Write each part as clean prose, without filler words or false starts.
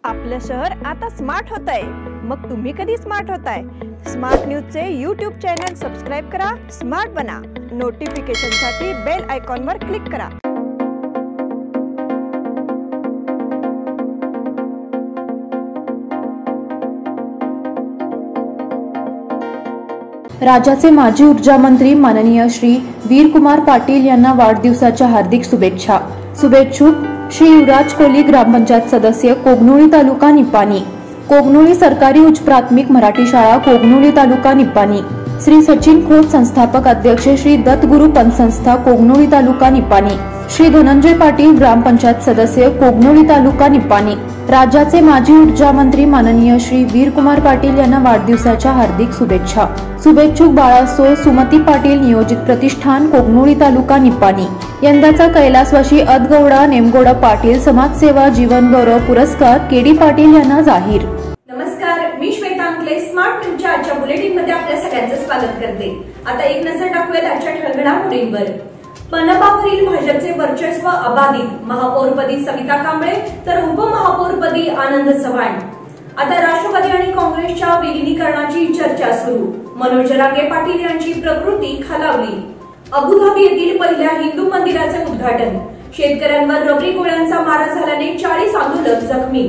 आपलं शहर आता स्मार्ट होत आहे। मग तुम्ही कधी स्मार्ट होताय? स्मार्ट न्यूजचे YouTube चॅनल सबस्क्राइब करा, स्मार्ट बना। नोटिफिकेशनसाठी बेल आयकॉनवर क्लिक करा। राज्याचे माजी ऊर्जा मंत्री माननीय श्री वीरकुमार पाटील यांना वाढदिवसाच्या हार्दिक शुभेच्छा। शुभेच्छुक श्री युवराज कोली, ग्रामपंचायत सदस्य, कोगनोळी तालुका निपाणी। कोगनोळी सरकारी उच्च प्राथमिक मराठी शाळा, कोगनोळी तालुका निपाणी। श्री सचिन खोत, संस्थापक अध्यक्ष श्री दत्तगुरु पंथ संस्था, कोगनोळी तालुका निपाणी। श्री धनंजय पाटील, ग्रामपंचायत सदस्य, कोगनोळी तालुका निपाणी। राज्याचे माजी ऊर्जा मंत्री माननीय श्री वीरकुमार पाटील यांना वाढदिवसाच्या हार्दिक शुभेच्छा। शुभेच्छुक बाळासो सुमती पाटील, नियोजित प्रतिष्ठान, कोगनोळी तालुका निपाणी। यंदाचा कैलासवासी अदगौडा नेमगौडा पाटील समाजसेवा जीवन गौरव पुरस्कार केडी पाटील यांना जाहीर। नमस्कार, मी श्वेता अंकले, स्मार्ट न्यूजच्या आजच्या बुलेटिन मध्ये आपल्या सगळ्यांचं स्वागत करते। आता एक नजर टाकूयात आजच्या ठळक घडामोडींवर। मनपावरील भाजपचे वर्चस्व अबाधित, महापौरपदी सविता कांबळे तर उपमहापौरपदी आनंद चव्हाण। आता राष्ट्रवादी आणि काँग्रेसच्या विलीनीकरणाची चर्चा सुरू। मनोज रांगे पाटील यांची प्रकृती खालावली। अबुधाबी येथील पहिल्या हिंदू मंदिराचे उद्घाटन। शेतकऱ्यांवर रबरी गोळ्यांचा मारा झाल्याने 40 आंदोलक जखमी।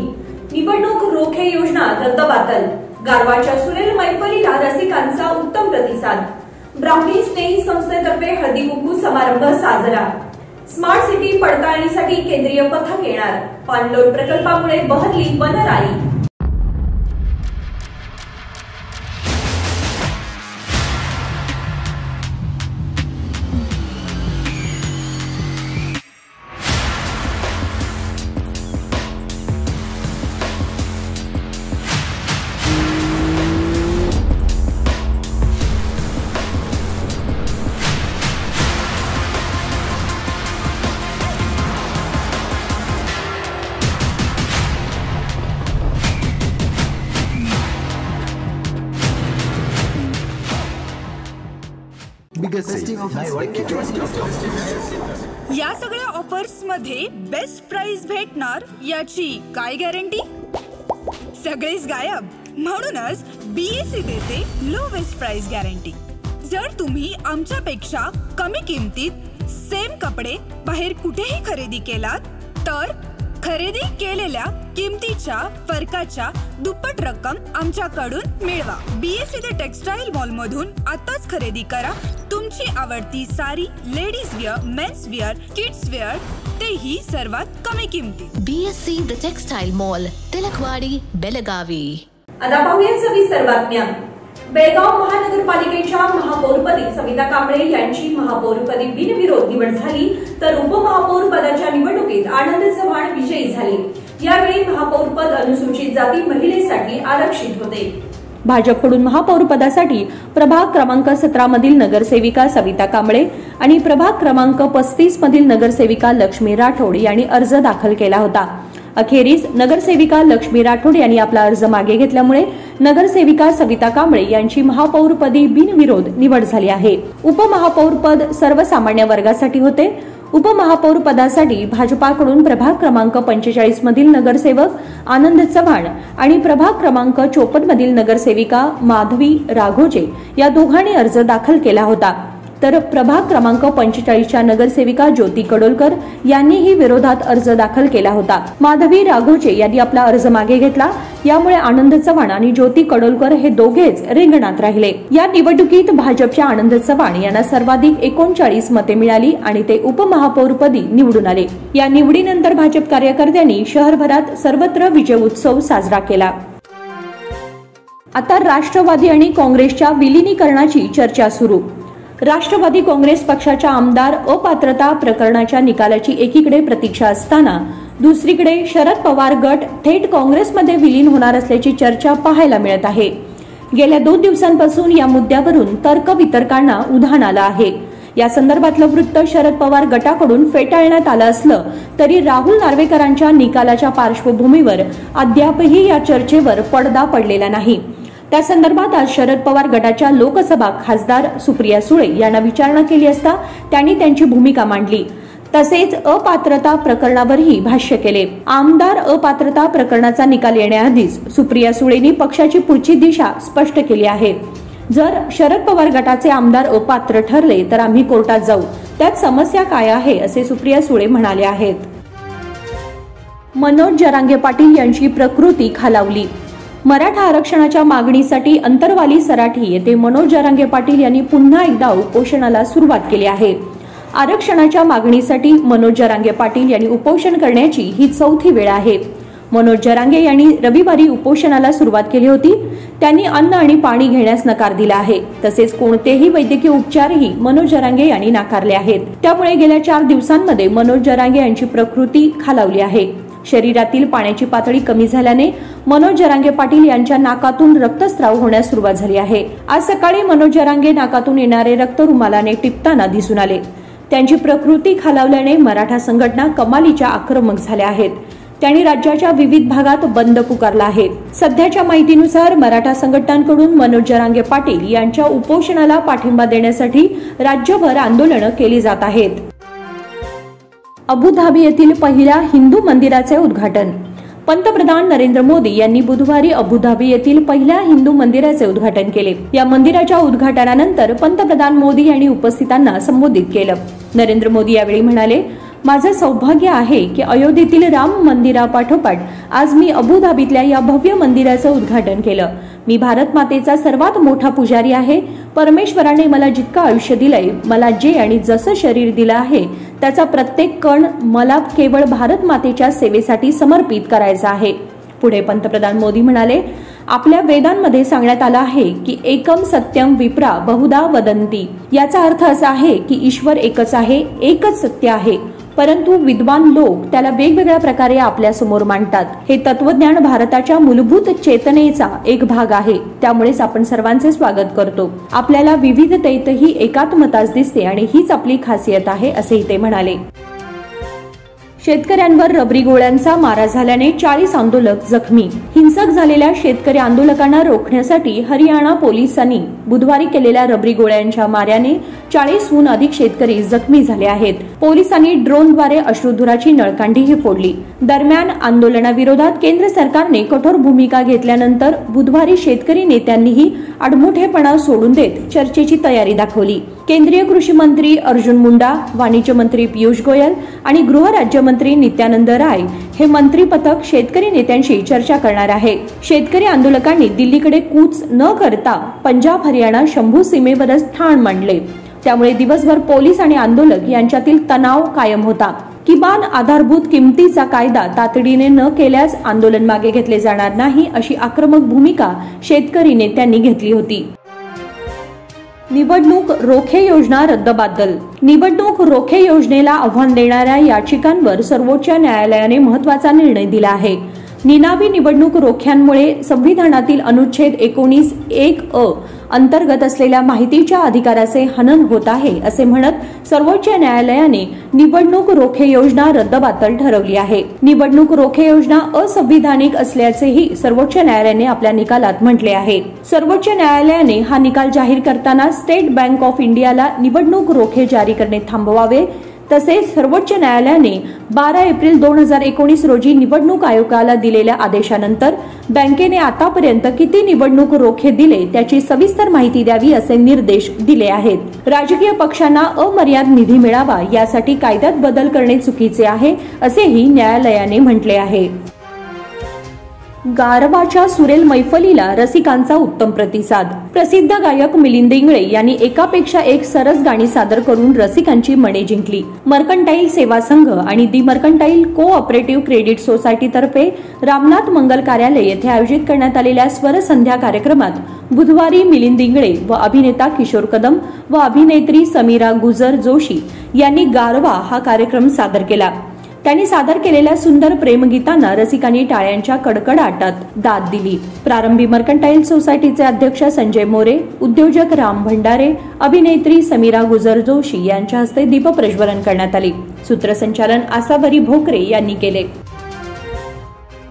निवडणूक रोखे योजना रद्दबातल। गारवाच्या सुरेल मैफलीला रसिकांचा उत्तम प्रतिसाद। ब्राह्मणी स्नेही संस्थेतर्फे हळदी कुंकू समारंभ साजरा। स्मार्ट सिटी पडताळणीसाठी केंद्रीय पथक येणार। पाणलोट प्रकल्पामुळे बहरली वनराई। या सगळ्या ऑफर्स मध्ये बेस्ट प्राइस भेटणार याची काय गॅरंटी? सगळेच गायब। म्हणूनच बीएससी देते लो बेस्ट प्राइस गॅरंटी। जर तुम्ही आमच्यापेक्षा कमी किमतीत सेम कपडे बाहेर कुठेही खरेदी केलात तर खरेदी केलेल्या किमतीच्या फरकाच्या दुप्पट रक्कम आमच्याकडून मिळवा। बीएससी द टेक्सटाईल मॉल मधून आताच खरेदी करा तुमची आवडती sari, ladies wear, men's wear, kids wear, तेही सर्वात कमी किमतीत। BSC the textile mall, Tilakwadi, Belagavi. आता पाहूया सविस्तर बातम्या। बेळगाव महानगरपालिकेच्या महापौरपदी सविता कांबळे यांची महापौरपदी बिनविरोध निवड झाली तर उपमहापौर पदाच्या निवडणुकीत आनंद चव्हाण विजयी झाले। यावेळी महापौरपद अनुसूचित जाती महिलेसाठी आरक्षित होते। भाजपकडून महापौर पदासाठी प्रभाग क्रमांक 17 मधील नगरसेविका सविता कांबळे आणि प्रभाग क्रमांक 35 मधील नगरसेविका लक्ष्मी राठोड यांनी अर्ज दाखल केला होता। अखेरीस नगरसेविका लक्ष्मी राठोड यांनी आपला अर्ज मागे घेतल्यामुळे नगरसेविका सविता कांबळे यांची महापौरपदी बिनविरोध निवड झाली आहे। उपमहापौर पद सर्वसामान्य वर्गासाठी होते। उपमहापौर पदासाठी भाजपाकडून प्रभाग क्रमांक 45 मधील नगरसेवक आनंद चव्हाण आणि प्रभाग क्रमांक 54 मधील नगरसेविका माधवी राघोजे या दोघांनी अर्ज दाखल केला होता, तर प्रभाग क्रमांक 45च्या नगरसेविका ज्योती कडोलकर यांनीही विरोधात अर्ज दाखल केला होता। माधवी राघोजे यांनी आपला अर्ज मागे घेतला। यामुळे आनंद चव्हाण आणि ज्योती कडोलकर हे दोघेच रिंगणात राहिले। या निवडणुकीत भाजपच्या आनंद चव्हाण यांना सर्वाधिक 39 मते मिळाली आणि ते उपमहापौरपदी निवडून आले। या निवडीनंतर भाजप कार्यकर्त्यांनी शहरभरात सर्वत्र विजय उत्सव साजरा केला। आता राष्ट्रवादी आणि काँग्रेसच्या विलीनीकरणाची चर्चा सुरू। राष्ट्रवादी काँग्रेस पक्षाच्या आमदार अपात्रता प्रकरणाच्या निकालाची एकीकडे प्रतीक्षा असताना दुसरीकडे शरद पवार गट थेट काँग्रेसमध्ये विलीन होणार असल्याची चर्चा पाहायला मिळत आहे। गेल्या 2 दिवसांपासून या मुद्द्यावरून तर्कवितर्कांना उधाण आलं आहे। या संदर्भातलं वृत्त शरद पवार गटाकडून फेटाळण्यात आलं असलं तरी राहुल नार्वेकरांच्या निकालाच्या पार्श्वभूमीवर अद्यापही या चर्चेवर पडदा पडलेला नाही। त्या संदर्भात आज शरद पवार गटाच्या लोकसभा खासदार सुप्रिया सुळे यांना विचारणा केली असता त्यांनी त्यांची भूमिका मांडली। तसेच अपात्रता प्रकरणावरही भाष्य केले। आमदार अपात्रता प्रकरणाचा निकाल येण्याआधीच सुप्रिया सुळेंनी पक्षाची पुढची दिशा स्पष्ट केली आहे। जर शरद पवार गटाचे आमदार अपात्र ठरले तर आम्ही कोर्टात जाऊ, त्यात समस्या काय आहे असे सुप्रिया सुळे म्हणाले आहेत। मनोज जरांगे पाटील यांची प्रकृती खालावली। मराठा आरक्षणाच्या मागणीसाठी अंतरवाली सराठी येथे मनोज जरांगे पाटील यांनी पुन्हा एकदा उपोषणाला सुरुवात केली आहे। आरक्षणाच्या मागणीसाठी मनोज जरांगे पाटील यांनी उपोषण करण्याची ही चौथी वेळ आहे। मनोज जरांगे यांनी रविवारी उपोषणाला सुरुवात केली होती। त्यांनी अन्न आणि पाणी घेण्यास नकार दिला आहे। तसेच कोणतेही वैद्यकीय उपचारही मनोज जरांगे यांनी नाकारले आहेत। त्यामुळे गेल्या 4 दिवसांमध्ये मनोज जरांगे यांची प्रकृती खालावली आहे। शरीरातील पाण्याची पातळी कमी झाल्याने मनोज जरांगे पाटील यांच्या नाकातून रक्तस्राव होण्यास सुरुवात झाली आहे। आज सकाळी मनोज जरांगे नाकातून येणारे रक्त रुमालाने टिपताना दिसून आले। त्यांची प्रकृती खालावल्याने मराठा संघटना कमालीच्या आक्रमक झाल्या आहेत। त्यांनी राज्याच्या विविध भागात बंद पुकारला आहे। सध्याच्या माहितीनुसार मराठा संघटनांकडून मनोज जरांगे पाटील यांच्या उपोषणाला पाठिंबा देण्यासाठी राज्यभर आंदोलनं केली जात आहेत। अबुधाबी येथील पहिल्या हिंदू मंदिराचे उद्घाटन। पंतप्रधान नरेंद्र मोदी यांनी बुधवारी अबुधाबी येथील पहिल्या हिंदू मंदिराचे उद्घाटन केले। या मंदिराच्या उद्घाटनानंतर पंतप्रधान मोदी यांनी उपस्थितांना संबोधित केलं। नरेंद्र मोदी यावेळी म्हणाले, माझे सौभाग्य आहे की अयोध्येतील राम मंदिरापाठोपाठ आज मी अबुधाबीतल्या या भव्य मंदिराचं उद्घाटन केलं। मी भारत मातेचा सर्वात मोठा पुजारी आहे। परमेश्वराने मला जितकं आयुष्य दिलंय, मला जे आणि जसं शरीर दिलं आहे त्याचा प्रत्येक कण मला केवळ भारत मातेच्या सेवेसाठी समर्पित करायचा आहे। पुढे पंतप्रधान मोदी म्हणाले, आपल्या वेदांमध्ये सांगण्यात आलं आहे की एकम सत्यम विप्रा बहुधा वदंती। याचा अर्थ असा आहे की ईश्वर एकच आहे, एकच सत्य आहे, परंतु विद्वान लोक त्याला वेगवेगळ्या प्रकारे आपल्या समोर मांडतात। हे तत्वज्ञान भारताच्या मूलभूत चेतनेचा एक भाग आहे। त्यामुळेच आपण सर्वांचे स्वागत करतो। आपल्याला विविधतेतही एकात्मताच दिसते आणि हीच आपली खासियत आहे असेही ते म्हणाले। शेतकऱ्यांवर रबरी गोळ्यांचा मारा झाल्याने 40 आंदोलक जखमी। हिंसक झालेल्या शेतकरी आंदोलकांना रोखण्यासाठी हरियाणा पोलिसांनी बुधवारी केलेल्या रबरी गोळ्यांच्या माऱ्याने 40हून अधिक शेतकरी जखमी झाले आहेत। पोलिसांनी ड्रोनद्वारे अश्रुधुराची नळकांडीही फोडली। दरम्यान आंदोलनाविरोधात केंद्र सरकारने कठोर भूमिका घेतल्यानंतर बुधवारी शेतकरी नेत्यांनीही आडमुठेपणा सोडून देत चर्चेची तयारी दाखवली। केंद्रीय कृषी मंत्री अर्जुन मुंडा, वाणिज्य मंत्री पियुष गोयल आणि गृह राज्यमंत्री नित्यानंद राय हे मंत्री पथक शेतकरी नेत्यांशी चर्चा करणार आहे। शेतकरी आंदोलकांनी दिल्लीकडे कूच न करता पंजाब हरियाणा शंभू सीमेवरच ठाण मांडले। त्यामुळे दिवसभर पोलीस आणि आंदोलक यांच्यातील तणाव कायम होता। किमान आधारभूत किमतीचा कायदा तातडीने न केल्यास आंदोलन मागे घेतले जाणार नाही अशी आक्रमक भूमिका शेतकरी नेत्यांनी घेतली होती। निवडणूक रोखे योजना रद्दबातल। निवडणूक रोखे योजनेला आव्हान देणाऱ्या याचिकांवर सर्वोच्च न्यायालयाने महत्त्वाचा निर्णय दिला आहे। निनावी निवडणूक रोख्यांमुळे संविधानातील अनुच्छेद 19(1)(a) अंतर्गत असलेल्या माहितीच्या अधिकाराचे हनन होत आहे असे म्हणत सर्वोच्च न्यायालयाने निवडणूक रोखे योजना रद्दबातल ठरवली आहे। निवडणूक रोखे योजना असंविधानिक असल्याचेही सर्वोच्च न्यायालयाने आपल्या निकालात म्हटले आहे। सर्वोच्च न्यायालयाने हा निकाल जाहीर करताना स्टेट बँक ऑफ इंडियाला निवडणूक रोखे जारी करणे थांबवावे, तसेच सर्वोच्च न्यायालयाने 12 एप्रिल 2019 रोजी निवडणूक आयोगाला दिलेल्या आदेशानंतर बँकेने आतापर्यंत किती निवडणूक रोखे दिले त्याची सविस्तर माहिती द्यावी असे निर्देश दिले आहेत। राजकीय पक्षांना अमर्याद निधी मिळावा यासाठी कायद्यात बदल करणे चुकीचे आहे असेही न्यायालयाने म्हटले आहे। गारवाच्या सुरेल मैफलीला रसिकांचा उत्तम प्रतिसाद। प्रसिद्ध गायक मिलिंद इंगळे यांनी एकापेक्षा एक सरस गाणी सादर करून रसिकांची मने जिंकली। मर्कंटाईल सेवा संघ आणि दी मर्कंटाईल कोऑपरेटिव्ह क्रेडिट सोसायटी तर्फे रामनाथ मंगल कार्यालय येथे आयोजित करण्यात आलेल्या स्वर संध्या कार्यक्रमात बुधवारी मिलिंद इंगळे व अभिनेता किशोर कदम व अभिनेत्री समीरा गुजर जोशी यांनी गारवा हा कार्यक्रम सादर केला। त्यांनी सादर केलेल्या सुंदर प्रेमगीतांना रसिकांनी टाळ्यांच्या कडकडाटात दाद दिली। प्रारंभी मर्कंटाईल सोसायटीचे अध्यक्ष संजय मोरे, उद्योजक राम भंडारे, अभिनेत्री समीरा गुजर जोशी यांच्या हस्ते दीपप्रज्वलन करण्यात आले। सूत्रसंचालन आसावरी भोकरे यांनी केले।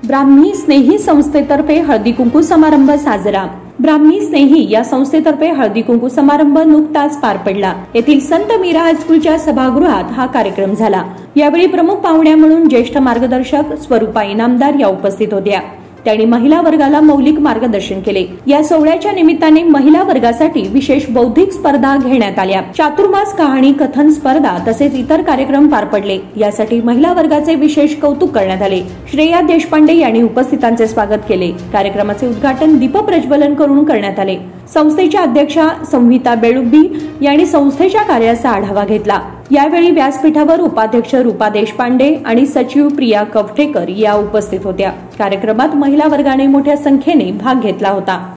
ब्राह्मी स्नेही संस्थेतर्फे हळदी कुंकू समारंभ साजरा। ब्राह्मी स्नेही या संस्थेतर्फे हळदी कुंकू समारंभ नुकताच पार पडला. येथील संत मीरा हायस्कूलच्या सभागृहात हा कार्यक्रम झाला. यावेळी प्रमुख पाहुण्या म्हणून ज्येष्ठ मार्गदर्शक स्वरूपा इनामदार या उपस्थित होत्या. त्यांनी महिला वर्गाला मौलिक मार्गदर्शन केले. या सोहळ्याच्या निमित्ताने महिला वर्गासाठी विशेष बौद्धिक स्पर्धा घेण्यात आल्या. चातुर्मास कहाणी कथन स्पर्धा तसेच इतर कार्यक्रम पार पडले. यासाठी महिला वर्गाचे विशेष कौतुक करण्यात आले. श्रेया देशपांडे यांनी उपस्थितांचे स्वागत केले. कार्यक्रमाचे उद्घाटन दीपप्रज्वलन करून करण्यात आले. संस्थेच्या अध्यक्षा संहिता बेळुबी यांनी संस्थेच्या कार्याचा आढावा घेतला. यावेळी व्यासपीठावर उपाध्यक्ष रूपा देशपांडे आणि सचिव प्रिया कवठेकर या उपस्थित होत्या. कार्यक्रमात महिला वर्गाने मोठ्या संख्येने भाग घेतला होता.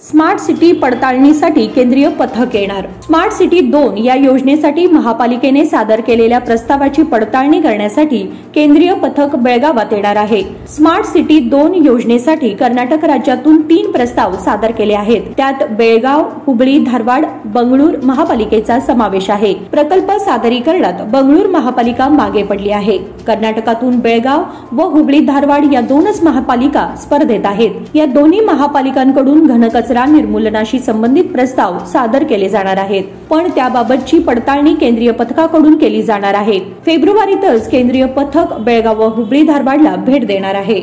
स्मार्ट सिटी पडताळणीसाठी केंद्रीय पथक येणार. स्मार्ट सिटी 2 या योजनेसाठी महापालिकेने सादर केलेल्या प्रस्तावाची पडताळणी करण्यासाठी केंद्रीय पथक बेळगावात येणार आहे. स्मार्ट सिटी 2 योजनेसाठी कर्नाटक राज्यातून 3 प्रस्ताव सादर केले आहेत. त्यात बेळगाव, हुबळी, धारवाड, बंगळूर महापालिकेचा समावेश आहे. प्रकल्प सादरीकरणात बंगळूर महापालिका मागे पडली आहे. कर्नाटकातून बेळगाव व हुबळी, धारवाड या 2च महापालिका स्पर्धेत आहेत. या दोन्ही महापालिकांकडून घनकचरा निर्मूलनाशी संबंधित प्रस्ताव सादर केले जाणार आहेत, पण त्याबाबतची पडताळणी केंद्रीय पथकाकडून केली जाणार आहे. फेब्रुवारीतच केंद्रीय पथक बेळगाव व हुबळी, धारवाडला भेट देणार आहे.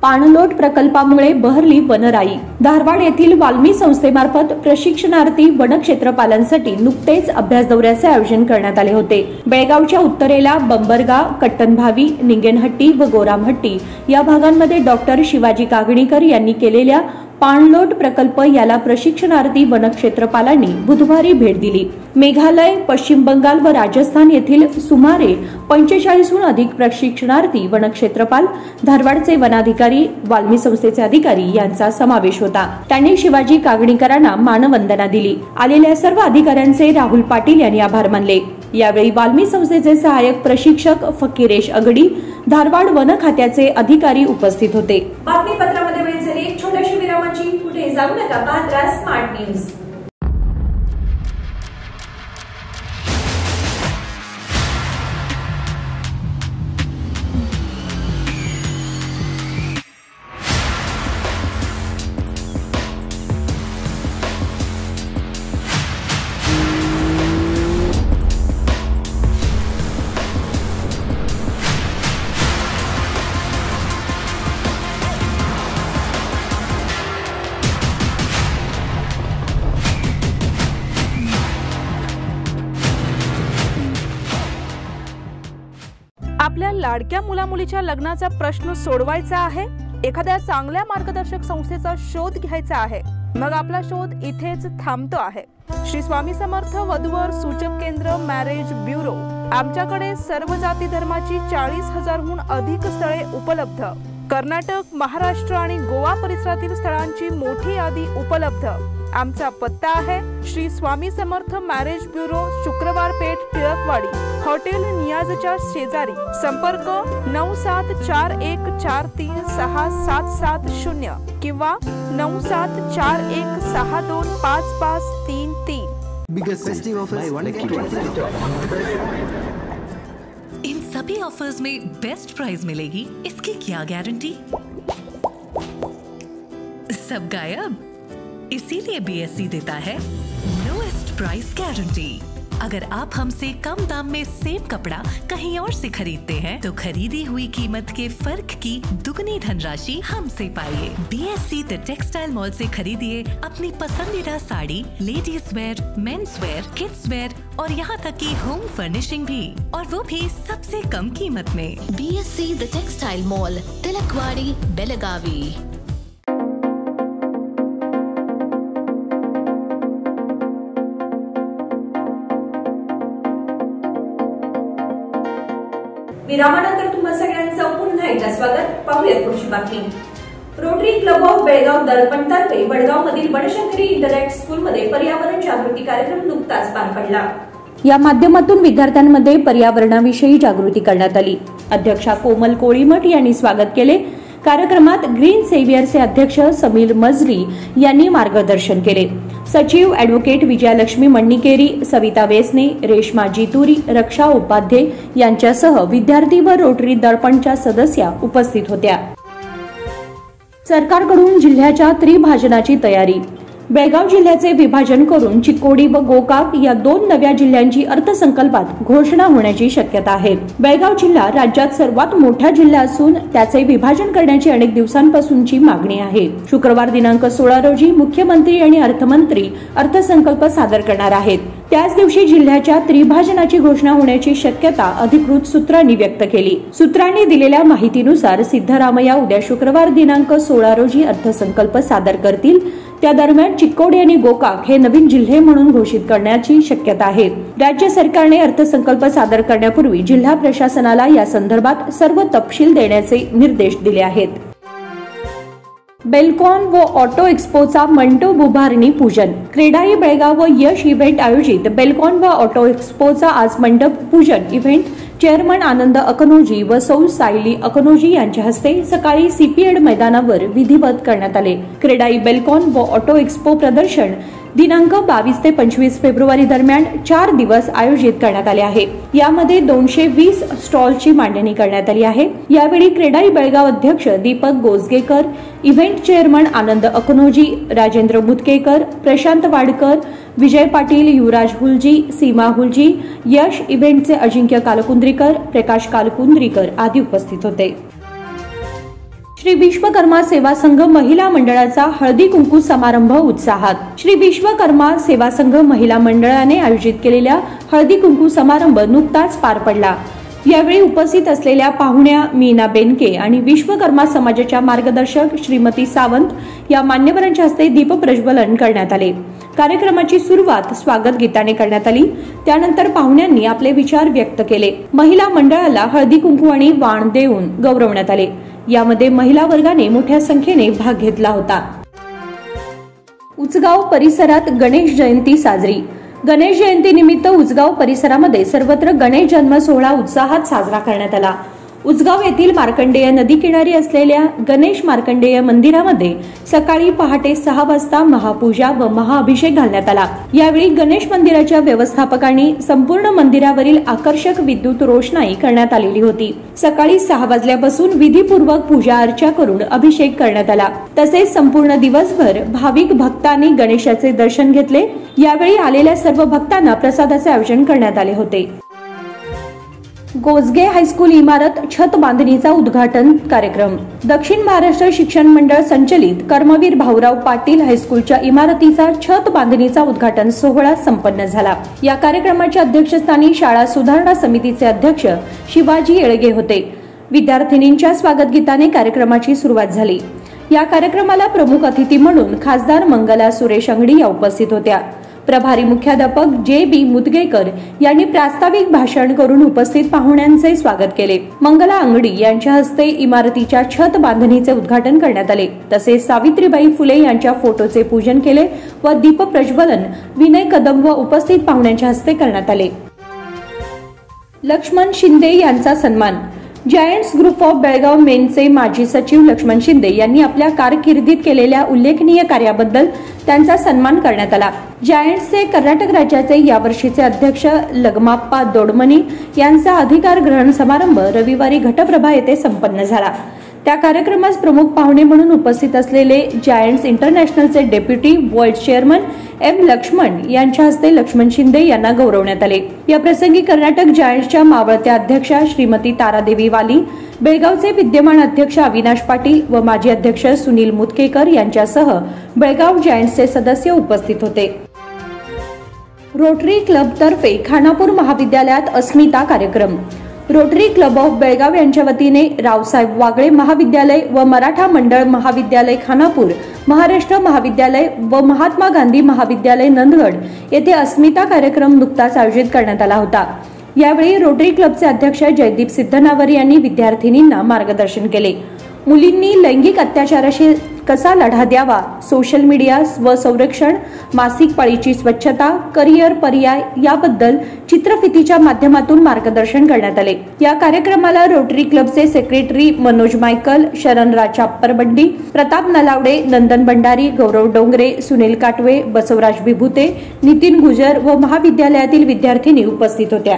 पाणलोट प्रकल्पामुळे बहरली वनराई. धारवाड येथील वाल्मी संस्थेमार्फत प्रशिक्षणार्थी वनक्षेत्रपालांसाठी नुकतेच अभ्यास दौऱ्याचे आयोजन करण्यात आले होते. बेळगावच्या उत्तरेला बंबरगाव, कट्टनभावी, निंगेनहट्टी व गोरामहट्टी या भागांमध्ये डॉक्टर शिवाजी कागणीकर यांनी केलेल्या पाणलोट प्रकल्प याला प्रशिक्षणार्थी वनक्षेत्रपालांनी बुधवारी भेट दिली. मेघालय, पश्चिम बंगाल व राजस्थान येथील सुमारे 45हून अधिक प्रशिक्षणार्थी वनक्षेत्रपाल, धारवाडचे वनाधिकारी, वाल्मी संस्थेचे अधिकारी यांचा समावेश होता. त्यांनी शिवाजी कागणीकरांना मानवंदना दिली. आलेल्या सर्व अधिकाऱ्यांचे राहुल पाटील यांनी आभार मानले. यावेळी वाल्मी संस्थेचे सहाय्यक प्रशिक्षक फकीरेश अगडी, धारवाड वन खात्याचे अधिकारी उपस्थित होते. बातमीपत्रामध्ये वेळ झाली एक छोट्याशा विरामाची. कुठे जाऊ नका, पाहत राहा स्मार्ट न्यूज. आपल्या लाडक्या मुलामुलीच्या लग्नाचा प्रश्न सोडवायचा आहे, एखाद्या चांगल्या मार्गदर्शक संस्थेचा शोध घ्यायचा आहे, मग आपला शोध इथेच थांबतो आहे. श्री स्वामी समर्थ वधूवर सूचक केंद्र मॅरेज ब्युरो. आमच्याकडे सर्व जाती धर्माची 40,000हून अधिक स्थळे उपलब्ध. कर्नाटक, महाराष्ट्र आणि गोवा परिसरातील स्थळांची मोठी यादी उपलब्ध. आमचा पत्ता आहे श्री स्वामी समर्थ मॅरेज ब्युरो, शुक्रवार पेठ, टिळकवाडी, हॉटेल नियाजच्या शेजारी. संपर्क 9741436770 किंवा 9741625533. इन सभी ऑफर्स में बेस्ट प्राइस मिलेगी, इसकी क्या गारंटी? सब गायब, इसीलिए BSC देता है लोएस्ट प्राइस गारंटी। अगर आप हमसे कम दाम में सेम कपड़ा कहीं और से खरीदते हैं तो खरीदी हुई कीमत के फर्क की दुगनी धनराशि हमसे पाइए। BSC द टेक्सटाइल मॉल से खरीदिए अपनी पसंदीदा sari, ladies wear, men's wear, kids wear और यहाँ तक की होम फर्निशिंग भी, और वो भी सबसे कम कीमत में। BSC the textile mall, Tilakwadi, Belagavi. विरामानंतर तुम्हा सगळ्यांचं पुन्हा एकदा स्वागत. पाहूयात पुढची बातमी. रोटरी क्लब ऑफ बेळगाव दर्पणतर्फे वडगाव मधील वनशंकरी इंटरॅक्ट स्कूलमध्ये पर्यावरण जागृती कार्यक्रम नुकताच पार पडला. या माध्यमातून विद्यार्थ्यांमध्ये पर्यावरणाविषयी जागृती करण्यात आली. अध्यक्षा कोमल कोळीमठ यांनी स्वागत केले. कार्यक्रमात ग्रीन सेव्हियरचे अध्यक्ष समीर मजरी यांनी मार्गदर्शन केले. सचिव ॲडव्होकेट विजयालक्ष्मी मण्णिकेरी, सविता वेसने, रेश्मा जितुरी, रक्षा उपाध्ये यांच्यासह विद्यार्थी व रोटरी दर्पणच्या सदस्या उपस्थित होत्या. सरकारकडून जिल्ह्याच्या त्रिभाजनाची तयारी. बेळगाव जिल्ह्याचे विभाजन करून चिक्कोडी व गोकाक या 2 नव्या जिल्ह्यांची अर्थसंकल्पात घोषणा होण्याची शक्यता आहे. बेळगाव जिल्हा राज्यात सर्वात मोठा जिल्हा असून त्याचे विभाजन करण्याची अनेक दिवसांपासूनची मागणी आहे. शुक्रवार दिनांक 16 रोजी मुख्यमंत्री आणि अर्थमंत्री अर्थसंकल्प सादर करणार आहेत. त्याच दिवशी जिल्ह्याच्या त्रिभाजनाची घोषणा होण्याची शक्यता अधिकृत सूत्रांनी व्यक्त केली. सूत्रांनी दिलेल्या माहितीनुसार सिद्धरामय्या उद्या शुक्रवार दिनांक 16 रोजी अर्थसंकल्प सादर करतील. त्या दरम्यान चिक्कोडी आणि गोकाक हे नवीन जिल्हे म्हणून घोषित करण्याची शक्यता आहे. राज्य सरकारने अर्थसंकल्प सादर करण्यापूर्वी जिल्हा प्रशासनाला या संदर्भात सर्व तपशील देण्याचे निर्देश दिले आहेत. बेलकॉन व ऑटो एक्स्पोचा मंडप उभारणी पूजन. क्रेडाई बेळगाव व यश इव्हेंट आयोजित बेलकॉन व ऑटो एक्स्पोचा आज मंडप पूजन इव्हेंट चेअरमन आनंद अकनोजी व सौ सायली अकनोजी यांच्या हस्ते सकाळी सीपीएड मैदानावर विधिवत करण्यात आले. क्रेडाई बेलकॉन व ऑटो एक्स्पो प्रदर्शन दिनांक 22 ते 25 फेब्रुवारी दरम्यान 4 दिवस आयोजित करण्यात आले आहे. यामध्ये 220 स्टॉलची मांडणी करण्यात आली आहे. यावेळी क्रेडाई बेळगाव अध्यक्ष दीपक गोजगेकर, इव्हेंट चेअरमन आनंद अकनोजी, राजेंद्र मुदकेकर, प्रशांत वाडकर, विजय पाटील, युवराज हुलजी, सीमा हुलजी, यश इव्हेंटचे अजिंक्य कालकुंद्रीकर, प्रकाश कालकुंद्रीकर आदी उपस्थित होते. श्री विश्वकर्मा सेवा संघ महिला मंडळाचा हळदी कुंकू समारंभ उत्साहात. श्री विश्वकर्मा सेवा संघ महिला मंडळाने आयोजित केलेल्या हळदी कुंकू समारंभ नुकताच पार पडला. यावेळी उपस्थित असलेल्या पाहुण्या मीना बेनके आणि विश्वकर्मा समाजाच्या मार्गदर्शक श्रीमती सावंत या मान्यवरांच्या हस्ते दीप प्रज्वलन करण्यात आले. कार्यक्रमाची सुरुवात स्वागत गीताने करण्यात आली. त्यानंतर पाहुण्यांनी आपले विचार व्यक्त केले. महिला मंडळाला हळदी कुंकू आणि वाण देऊन गौरवण्यात आले. यामध्ये महिला वर्गाने मोठ्या संख्येने भाग घेतला होता. उचगाव परिसरात गणेश जयंती साजरी. गणेश जयंती निमित्त उचगाव परिसरामध्ये सर्वत्र गणेश जन्म सोहळा उत्साहात साजरा करण्यात आला. उचगाव येथील मार्कंडेय नदी किनारी असलेल्या गणेश मार्कंडेय मंदिरामध्ये सकाळी पहाटे 6 वाजता महापूजा व महाअभिषेक घालण्यात आला. यावेळी गणेश मंदिराच्या व्यवस्थापकांनी संपूर्ण मंदिरावरील आकर्षक विद्युत रोषणाई करण्यात आलेली होती. सकाळी 6 वाजल्यापासून विधीपूर्वक पूजा अर्चा करून अभिषेक करण्यात आला. तसेच संपूर्ण दिवसभर भाविक भक्तांनी गणेशाचे दर्शन घेतले. यावेळी आलेल्या सर्व भक्तांना प्रसादाचे आयोजन करण्यात आले होते. गोजगे हायस्कूल इमारत छत बांधणीचा उद्घाटन कार्यक्रम. दक्षिण महाराष्ट्र शिक्षण मंडळ संचलित कर्मवीर भाऊराव पाटील हायस्कूलच्या इमारतीचा छत बांधणीचा उद्घाटन सोहळा संपन्न झाला. या कार्यक्रमाच्या अध्यक्षस्थानी शाळा सुधारणा समितीचे अध्यक्ष शिवाजी येळगे होते. विद्यार्थिनींच्या स्वागत गीताने कार्यक्रमाची सुरुवात झाली. या कार्यक्रमाला प्रमुख अतिथी म्हणून खासदार मंगला सुरेश अंगडी या उपस्थित होत्या. प्रभारी मुख्याध्यापक जे.बी. मुदगेकर यांनी प्रास्ताविक भाषण करून उपस्थित पाहुण्यांचे स्वागत केले. मंगला अंगडी यांच्या हस्ते इमारतीच्या छत बांधणीचे उद्घाटन करण्यात आले. तसेच सावित्रीबाई फुले यांच्या फोटोचे पूजन केले व दीप प्रज्वलन विनय कदम व उपस्थित पाहुण्यांच्या हस्ते करण्यात आले. लक्ष्मण शिंदे यांचा सन्मान. जायंट्स ग्रुप ऑफ बेळगाव मेनचे माजी सचिव लक्ष्मण शिंदे यांनी आपल्या कारकिर्दीत केलेल्या उल्लेखनीय कार्याबद्दल त्यांचा सन्मान करण्यात आला. जायंट्सचे कर्नाटक राज्याचे यावर्षीचे अध्यक्ष लगमाप्पा दोडमनी यांचा अधिकार ग्रहण समारंभ रविवारी घटप्रभा येथे संपन्न झाला. त्या कार्यक्रमास प्रमुख पाहुणे म्हणून उपस्थित असलेले जायंट्स इंटरनॅशनलचे deputy world chairman M Laxman यांच्या हस्ते लक्ष्मण शिंदे यांना गौरवण्यात आले. या प्रसंगी कर्नाटक जायंट्सच्या मावळत्या अध्यक्षा श्रीमती तारादेवी वाली, बेळगावचे विद्यमान अध्यक्ष अविनाश पाटील व माजी अध्यक्ष सुनील मुदकेकर यांच्यासह बेळगाव जायंट्सचे सदस्य उपस्थित होते. रोटरी क्लबतर्फे खानापूर महाविद्यालयात अस्मिता कार्यक्रम. रोटरी क्लब ऑफ बेळगाव यांच्या वतीने रावसाहेब वागळे महाविद्यालय व मराठा मंडळ महाविद्यालय खानापूर, महाराष्ट्र महाविद्यालय व महात्मा गांधी महाविद्यालय नंदगड येथे अस्मिता कार्यक्रम नुकताच आयोजित करण्यात आला होता. यावेळी रोटरी क्लबचे अध्यक्ष जयदीप सिद्धनावर यांनी विद्यार्थिनींना मार्गदर्शन केले. मुलींनी लैंगिक अत्याचाराशी कसा लढा द्यावा, सोशल मीडिया व संरक्षण, मासिक पाळीची स्वच्छता, करिअर पर्याय याबद्दल चित्रफितीच्या माध्यमातून मार्गदर्शन करण्यात आले. या कार्यक्रमाला रोटरी क्लबचे सेक्रेटरी मनोज मायकल, शरणराज चाप्परबंडी, प्रताप नलावडे, नंदन भंडारी, गौरव डोंगरे, सुनील काटवे, बसवराज विभूते, नितीन गुजर व महाविद्यालयातील विद्यार्थिनी उपस्थित होत्या.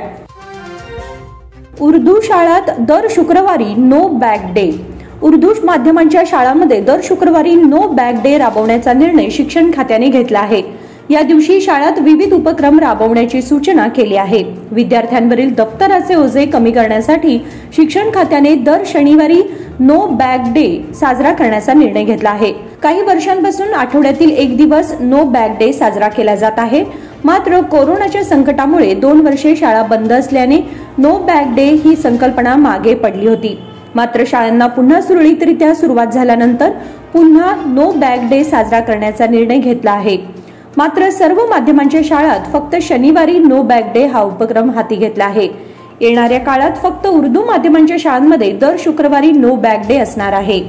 उर्दू शाळात दर शुक्रवारी नो बॅग डे. उर्दू माध्यमांच्या शाळांमध्ये दर शुक्रवारी नो बॅग डे राबवण्याचा निर्णय शिक्षण खात्याने घेतला आहे। या दिवशी शाळेत विविध उपक्रम राबवण्याची सूचना केली आहे। विद्यार्थ्यांवरील दप्तराचे ओझे कमी करण्यासाठी शिक्षण खात्याने दर शनिवारी नो बॅग डे साजरा करण्याचा निर्णय घेतला आहे। काही वर्षांपासून आठवड्यातील एक दिवस नो बॅग डे साजरा केला जात आहे। मात्र कोरोनाच्या संकटामुळे 2 वर्षे शाळा बंद असल्याने नो बॅग डे ही संकल्पना मागे पडली होती। मात्र शाळांना पुन्हा सुरळीतरित्या सुरुवात झाल्यानंतर पुन्हा नो बॅग डे साजरा करण्याचा निर्णय घेतला आहे। मात्र सर्व माध्यमांच्या शाळांत फक्त शनिवारी नो बॅग डे हा उपक्रम हाती घेतला आहे। येणाऱ्या काळात फक्त उर्दू माध्यमांच्या शाळांमध्ये दर शुक्रवारी नो बॅग डे असणार आहे।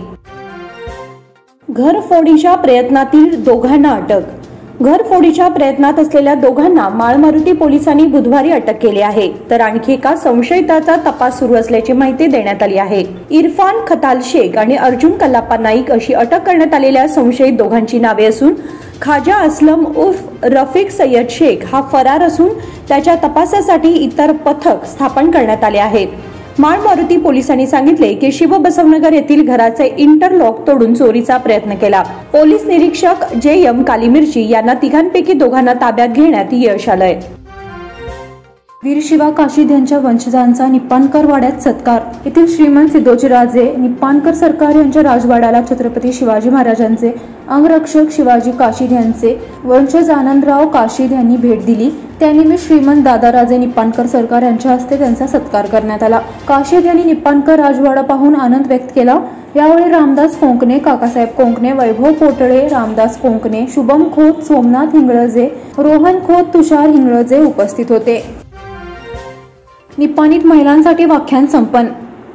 घरफोडीच्या प्रयत्नातील दोघांना अटक। घरफोडीच्या प्रयत्नात असलेल्या दोघांना माळमारुती पोलिसांनी बुधवारी अटक केली आहे, तर आणखी एका संशयिताचा तपास सुरू असल्याची माहिती देण्यात आली आहे। इरफान खताल शेख आणि अर्जुन कल्लाप्पा नाईक अशी अटक करण्यात आलेल्या संशयित दोघांची नावे असून खाजा असलम उर्फ रफिक सय्यद शेख हा फरार असून त्याच्या तपासासाठी इतर पथक स्थापन करण्यात आले आहे। माळमारुती पोलिसांनी सांगितले की शिवबसवनगर येथील घराचे इंटरलॉक तोडून चोरीचा प्रयत्न केला। पोलीस निरीक्षक JM कालीमिर्ची यांना तिघांपैकी दोघांना ताब्यात घेण्यात यश आलंय। वीर शिवा काशीद यांच्या वंशजांचा निप्पाणकर वाड्यात सत्कार। येथील श्रीमंत सिद्धोजीराजे निप्पाणकर सरकार यांच्या राजवाड्याला छत्रपती शिवाजी महाराजांचे अंगरक्षक शिवाजी काशीद यांचे वंशज आनंदराव काशीद यांनी भेट दिली। त्यानिमित्त श्रीमंत दादाराजे निप्पाणकर सरकार यांच्या हस्ते त्यांचा सत्कार करण्यात आला। काशीद यांनी निप्पाणकर राजवाडा पाहून आनंद व्यक्त केला। यावेळी रामदास कोंकणे, काकासाहेब कोंकणे, वैभव पोटळे, रामदास कोंकणे, शुभम खोत, सोमनाथ हिंगळजे, रोहन खोत, तुषार हिंगळजे उपस्थित होते। निप्पाणीत महिलांसाठी व्याख्यान संपन्न।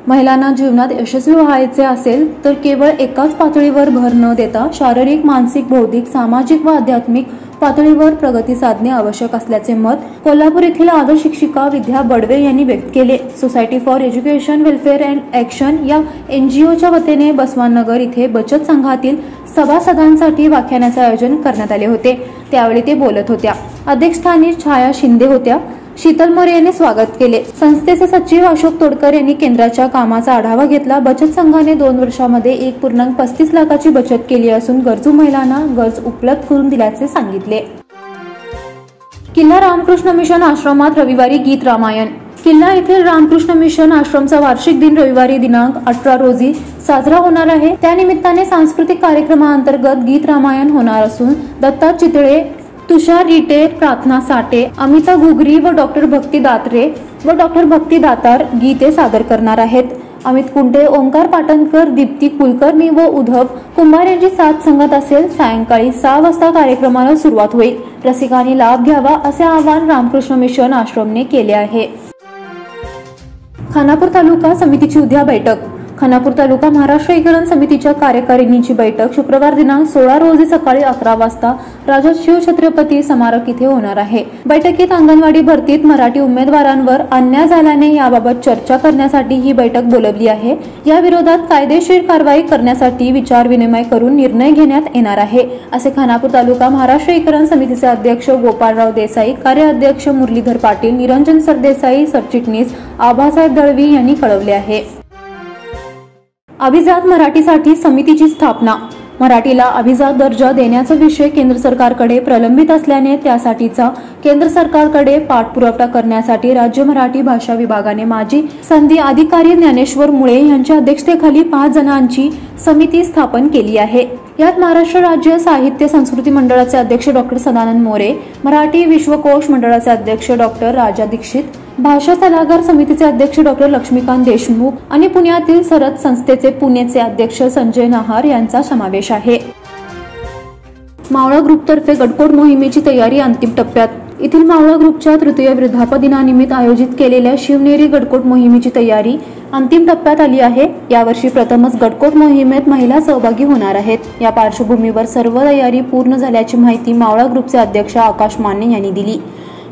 महिलांना जीवनात यशस्वी व्हायचे असेल तर केवळ एकाच पातळीवर भर न देता शारीरिक, मानसिक, बौद्धिक, सामाजिक व आध्यात्मिक पातळीवर प्रगती साधणे आवश्यक असल्याचे मत कोल्हापूर येथील आदर्श शिक्षिका विद्या बडवे यांनी व्यक्त केले। Society for education welfare and action या NGOच्या वतीने बसवाननगर इथे बचत संघातील सभासदांसाठी व्याख्यानाचे आयोजन करण्यात आले होते। त्यावेळी ते बोलत होत्या। अध्यक्षस्थानी छाया शिंदे होत्या। शीतल मोरे यांनी स्वागत केले। संस्थेचे सचिव अशोक तोडकर यांनी केंद्राच्या कामाचा आढावा घेतला। बचत संघाने 2 वर्षांमध्ये 1.35 लाखाची बचत केली असून गरजू महिलांना कर्ज उपलब्ध करून दिल्याचे सांगितले। किल्ला रामकृष्ण मिशन आश्रमात रविवारी गीत रामायण। किल्ला येथील रामकृष्ण मिशन आश्रमचा वार्षिक दिन रविवारी दिनांक 18 रोजी साजरा होणार आहे। त्यानिमित्ताने सांस्कृतिक कार्यक्रमाअंतर्गत गीत रामायण होणार असून दत्ता चितळे, तुषार रिटे, प्रार्थना साठे, अमिता घुगरी व डॉक्टर भक्ती दात्रे व डॉक्टर भक्ती दातार गीते सादर करणार आहेत। अमित कुंटे, ओंकार पाटणकर, दीप्ती कुलकर्णी व उद्धव कुंभार यांची साथ संगत असेल। सायंकाळी 6 वाजता कार्यक्रमाला सुरुवात होईल। रसिकांनी लाभ घ्यावा असे आवाहन रामकृष्ण मिशन आश्रमने केले आहे। खानापूर तालुका समितीची उद्या बैठक। खानापूर तालुका महाराष्ट्र एकीकरण समितीच्या कार्यकारिणीची बैठक शुक्रवार दिनांक 16 रोजी सकाळी 11 वाजता राजा शिवछत्रपती स्मारक इथे होणार आहे। बैठकीत अंगणवाडी भरतीत मराठी उमेदवारांवर अन्याय झाल्याने याबाबत चर्चा करण्यासाठी ही बैठक बोलावली आहे। या विरोधात कायदेशीर कारवाई करण्यासाठी विचार विनिमय करून निर्णय घेण्यात येणार आहे, असे खानापूर तालुका महाराष्ट्र एकीकरण समितीचे अध्यक्ष गोपाळराव देसाई, कार्याध्यक्ष मुरलीधर पाटील, निरंजन सरदेसाई, सरचिटणीस आबासाहेब दळवी यांनी कळवले आहे। अभिजात मराठीसाठी समितीची स्थापना। मराठीला अभिजात दर्जा देण्याचा विषय केंद्र सरकारकडे प्रलंबित असल्याने त्यासाठीचा केंद्र सरकारकडे पाठपुरावा करण्यासाठी राज्य मराठी भाषा विभागाने माजी संधी अधिकारी ज्ञानेश्वर मुळे यांच्या अध्यक्षतेखाली 5 जणांची समिती स्थापन केली आहे। यात महाराष्ट्र राज्य साहित्य संस्कृती मंडळाचे अध्यक्ष डॉक्टर सदानंद मोरे, मराठी विश्वकोश मंडळाचे अध्यक्ष डॉक्टर राजा दीक्षित, भाषा सल्लागार समितीचे अध्यक्ष डॉक्टर लक्ष्मीकांत देशमुख आणि पुण्यातील सरद संस्थेचे पुणेचे अध्यक्ष संजय नहार यांचा समावेश आहे। मावळा ग्रुपतर्फे गडकोट मोहिमेची तयारी अंतिम टप्प्यात। येथील मावळा ग्रुपच्या तृतीय वर्धापदिनानिमित्त आयोजित केलेल्या शिवनेरी गडकोट मोहिमेची तयारी अंतिम टप्प्यात आली आहे। यावर्षी प्रथमच गडकोट मोहिमेत महिला सहभागी होणार आहेत। या पार्श्वभूमीवर सर्व तयारी पूर्ण झाल्याची माहिती मावळा ग्रुपचे अध्यक्ष आकाश माने यांनी दिली।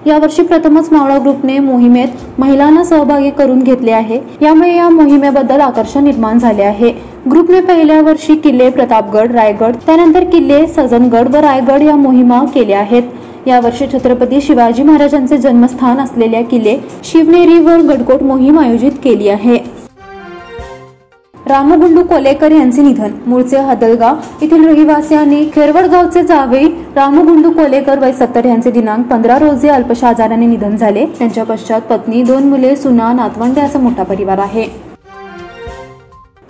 यावर्षी प्रथमच मावळा ग्रुपने मोहिमेत महिलांना सहभागी करून घेतले आहे। यामुळे या मोहिमेबद्दल आकर्षण निर्माण झाले आहे। ग्रुपने पहिल्या वर्षी किल्ले प्रतापगड, रायगड, त्यानंतर किल्ले सजनगड व रायगड या मोहिमा केल्या आहेत। यावर्षी छत्रपती शिवाजी महाराजांचे जन्मस्थान असलेल्या किल्ले शिवनेरीवर गडकोट मोहीम आयोजित केली आहे। रामू गुंडू कोलेकर यांचे निधन. मूळचे हदलगाव येथील रहिवासी आणि खेरवड गावचे जावई रामू गुंडू कोलेकर वय 70 यांचे दिनांक 15 रोजी अल्पशा आजाराने निधन झाले. त्यांच्या पश्चात पत्नी, 2 मुले, सुना, नातवंडे असा मोठा परिवार आहे.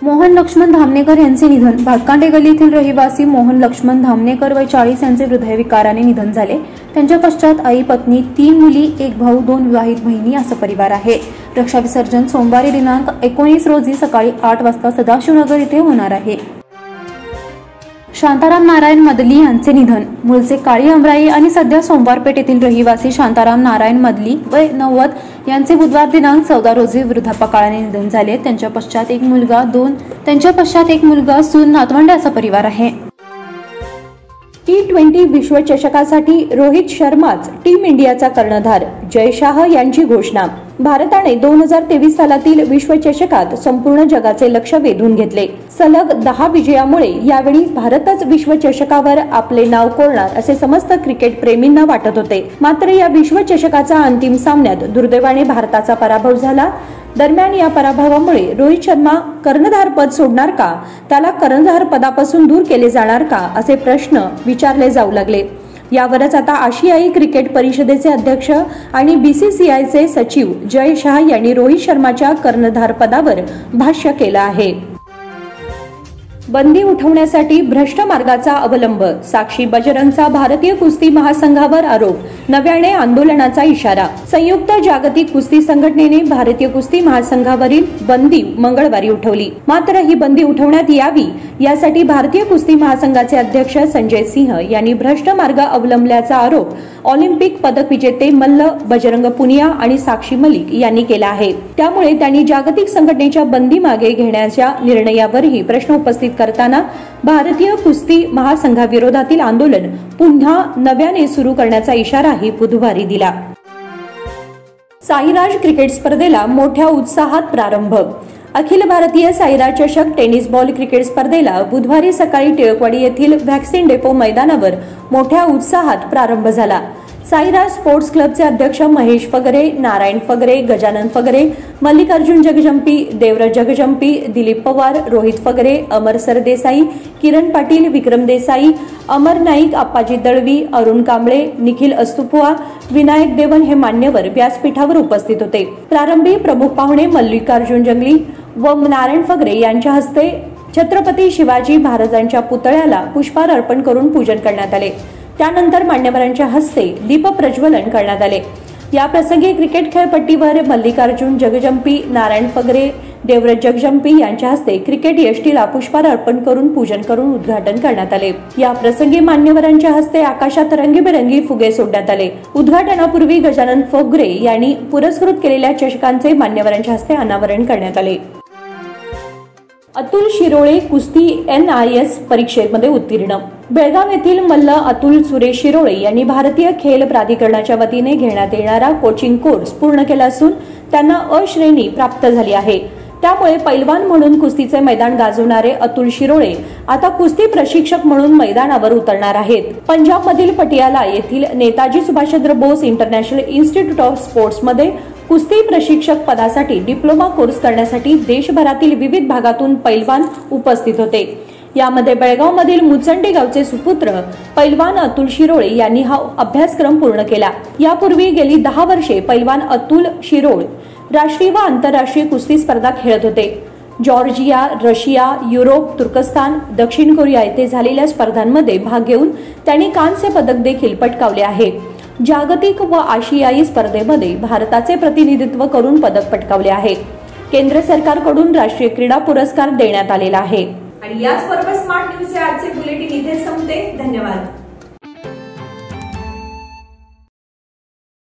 मोहन लक्ष्मण धामणेकर यांचे निधन. भातकांडे गली येथील रहिवासी मोहन लक्ष्मण धामणेकर वय 40 यांचे हृदयविकाराने निधन झाले. त्यांच्या पश्चात आई, पत्नी, 3 मुली, 1 भाऊ, 2 विवाहित बहिणी असा परिवार आहे. रक्षा विसर्जन सोमवारी दिनांक 19 रोजी सकाळी 8 वाजता सदाशिवनगर येथे होणार आहे. शांताराम नारायण मदली यांचे निधन. मूळचे काळी अमराई आणि सध्या सोमवारपेठ येथील रहिवासी शांताराम नारायण मदली वय 90 यांचे बुधवार दिनांक 14 रोजी वृद्धापकाळाने निधन झाले. त्यांच्या पश्चात एक मुलगा, सून, नातवंडे असा परिवार आहे. T20 विश्वचषकासाठी रोहित शर्माच टीम इंडियाचा कर्णधार, जय शाह यांची घोषणा. भारताने 2023 सालातील विश्वचषकात संपूर्ण जगाचे लक्ष वेधून घेतले. सलग 10 विजयामुळे यावेळी भारतच विश्वचषकावर आपले नाव कोरणार असे समस्त क्रिकेट प्रेमींना वाटत होते. मात्र या विश्वचषकाचा अंतिम सामन्यात दुर्दैवाने भारताचा पराभव झाला. दरम्यान या पराभवामुळे रोहित शर्मा कर्णधार पद सोडणार का, त्याला कर्णधार पदापासून दूर केले जाणार का असे प्रश्न विचारले जाऊ लागले. यावरच आता आशियाई क्रिकेट परिषदेचे अध्यक्ष आणि BCCIचे सचिव जय शाह यांनी रोहित शर्माच्या कर्णधार पदावर भाष्य केलं आहे. बंदी उठवण्यासाठी भ्रष्ट मार्गाचा अवलंब, साक्षी बजरंगचा भारतीय कुस्ती महासंघावर आरोप, नव्याने आंदोलनाचा इशारा. संयुक्त जागतिक कुस्ती संघटनेने भारतीय कुस्ती महासंघावरील बंदी मंगळवारी उठवली. मात्र ही बंदी उठवण्यात यावी यासाठी भारतीय कुस्ती महासंघाचे अध्यक्ष संजय सिंह यांनी भ्रष्ट मार्ग अवलंबल्याचा आरोप ऑलिम्पिक पदक विजेते मल्ल बजरंग पुनिया आणि साक्षी मलिक यांनी केला आहे. त्यामुळे त्यांनी जागतिक संघटनेच्या बंदी मागे घेण्याच्या निर्णयावरही प्रश्न उपस्थित करताना भारतीय कुस्ती महासंघाविरोधातील आंदोलन पुन्हा नव्याने सुरू करण्याचा इशाराही बुधवारी दिला. साईराज क्रिकेट स्पर्धेला मोठ्या उत्साहात प्रारंभ. अखिल भारतीय साईराज चषक टेनिस बॉल क्रिकेट स्पर्धेला बुधवारी सकाळी टिळकवाडी येथील व्हॅक्सिन डेपो मैदानावर मोठ्या उत्साहात प्रारंभ झाला. साईराज स्पोर्ट्स क्लबचे अध्यक्ष महेश फगरे, नारायण फगरे, गजानन फगरे, मल्लिकार्जुन जगजंपी, देवराज जगजंपी, दिलीप पवार, रोहित फगरे, अमर सरदेसाई, किरण पाटील, विक्रम देसाई, अमर नाईक, आप्पाजी दळवी, अरुण कांबळे, निखिल अस्तुपुआ, विनायक देवन हे मान्यवर व्यासपीठावर उपस्थित होते. प्रारंभी प्रमुख पाहुणे मल्लिकार्जुन जंगली व नारायण फगरे यांच्या हस्ते छत्रपती शिवाजी महाराजांच्या पुतळ्याला पुष्पहार अर्पण करून पूजन करण्यात आले. त्यानंतर मान्यवरांच्या हस्ते दीप प्रज्वलन करण्यात आले. या प्रसंगी क्रिकेट खेळपट्टीवर मल्लिकार्जुन जगजंपी, नारायण फगरे, देवराज जगजंपी यांच्या हस्ते क्रिकेट यष्टीला पुष्पहार अर्पण करून पूजन करून उद्घाटन करण्यात आले. या प्रसंगी मान्यवरांच्या हस्ते आकाशात रंगीबेरंगी फुगे सोडण्यात आले. उद्घाटनापूर्वी गजानन फगरे यांनी पुरस्कृत केलेल्या चषकांचे मान्यवरांच्या हस्ते अनावरण करण्यात आले. अतुल शिरोळे कुस्ती NIS परीक्षेमध्ये उत्तीर्ण. बेळगाव येथील मल्ल अतुल सुरेश शिरोळे यांनी भारतीय खेल प्राधिकरणाच्या वतीने घेण्यात येणारा कोचिंग कोर्स पूर्ण केला असून त्यांना अ श्रेणी प्राप्त झाली आहे. त्यामुळे पैलवान म्हणून कुस्तीचे मैदान गाजवणारे अतुल शिरोळे आता कुस्ती प्रशिक्षक म्हणून मैदानावर उतरणार आहेत. पंजाबमधील पटियाला येथील Netaji Subhash Chandra Bose international institute of स्पोर्ट्समध्ये कुस्ती प्रशिक्षक पदासाठी डिप्लोमा कोर्स करण्यासाठी देशभरातील विविध भागातून पैलवान उपस्थित होते. यामध्ये बेळगावमधील मुचंडी गावचे सुपुत्र पैलवान अतुल शिरोळे यांनी हा अभ्यासक्रम पूर्ण केला. यापूर्वी गेली 10 वर्षे पैलवान अतुल शिरोळे राष्ट्रीय व आंतरराष्ट्रीय कुस्ती स्पर्धा खेळत होते. जॉर्जिया, रशिया, युरोप, तुर्कस्तान, दक्षिण कोरिया येथे झालेल्या स्पर्धांमध्ये भाग घेऊन त्यांनी कांस्य पदक देखील पटकावले आहे. जागतिक व आशियाई स्पर्धेमध्ये भारताचे प्रतिनिधित्व करून पदक पटकावले आहे. केंद्र सरकारकडून राष्ट्रीय क्रीडा पुरस्कार देण्यात आलेला आहे. आणि याचबरोबर स्मार्ट न्यूजचे आजचे बुलेटिन इथे संपते. धन्यवाद.